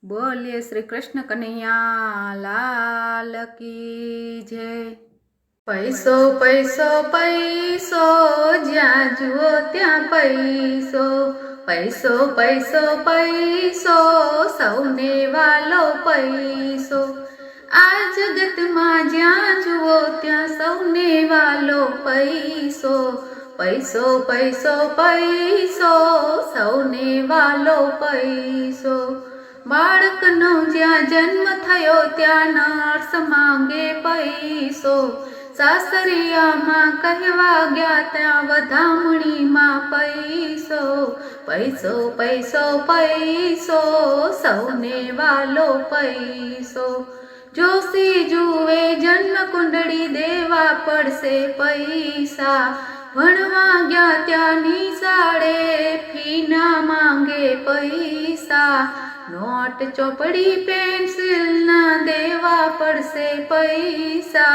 बोलिए श्री कृष्ण कन्हैया लाल की जय। पैसो पैसो पैसो ज्यां जुओ त्यां पैसो, पैसो पैसो पैसो सौने वालो पैसो। आ जगत में ज्यां जुओ त्यां सौने वालो पैसो, पैसो पैसो पैसो सौने वालो पैसो। बाळकनो ज्यां जन्म थयो त्यां नर्स मांगे पैसो, सासरियामां कहवा गया त्यां वधामणी मां पैसो, पैसो पैसो पैसो सौने वालो पैसो। जोशी जुए जन्म कुंडली देवा पड़से पैसा, भणवा गया त्यां निशाळे फी ना मांगे पैसा। नोट चौपड़ी पेंसिल ना देवा पड़से पैसा,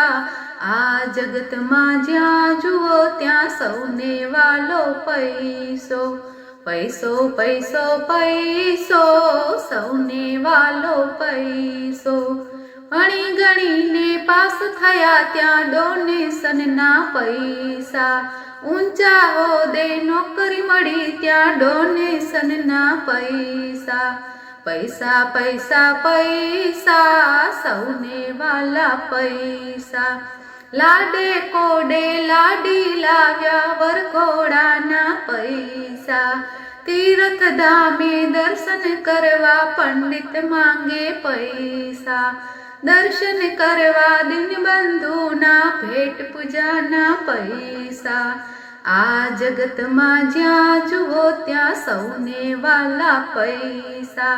आ जगत में ज्यां जुओ त्यां सौने वालो पैसो, पैसो पैसो पैसो सौने वालो पैसो। भणी गणी ने पास थया त्यां डोनेशन ना पैसा, ऊंचा होदे नौकरी मળી त्यां डोनेशन ना पैसा। पैसा पैसा पैसा सौने वाला पैसा। लाडे कोडे लाडी लाव्या वरघोड़ा ना पैसा, तीर्थ धामे दर्शन करवा पंडित मांगे पैसा। दर्शन करवा दिन बंधु ना भेट पूजा ना पैसा। आ जगत में ज्यां जुओ त्यां सौने वाला पैसा,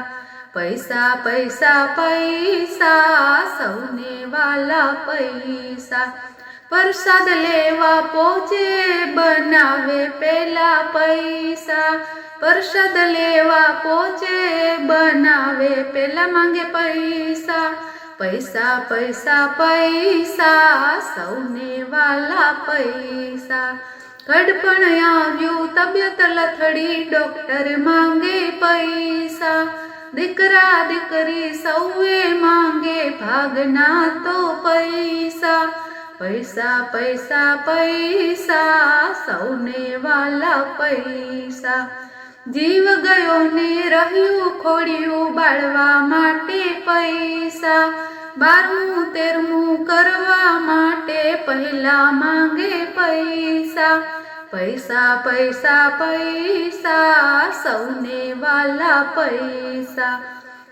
पैसा पैसा पैसा सौने वाला पैसा। प्रसाद लेवा पहुँचे बनावे पेला पैसा, प्रसाद लेवा पहुँचे बनावे पेला मांगे पैसा। पैसा पैसा पैसा सौने वाला पैसा। घड़पण आव्યું तबियत लथड़ी डॉक्टर मांगे पैसा। दीकरा दीकरी सौए मांगे भागना तो पैसा, पैसा पैसा पैसा सौने वाला पैसा। जीव गयो ने रह्यु खोड़ियु बाळवा माटे पैसा, 12मुं 13मुं करवा माटे पहला मांगे पैसा। पैसा पैसा पैसा सौने वाला पैसा।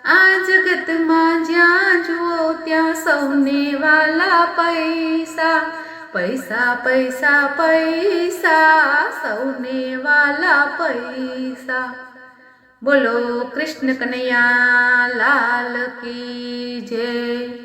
आ जगत में ज्यां जुओ त्यां सौने वाला पैसा, पैसा पैसा पैसा सौने वाला पैसा। बोलो कृष्ण कन्हैया लाल की जय।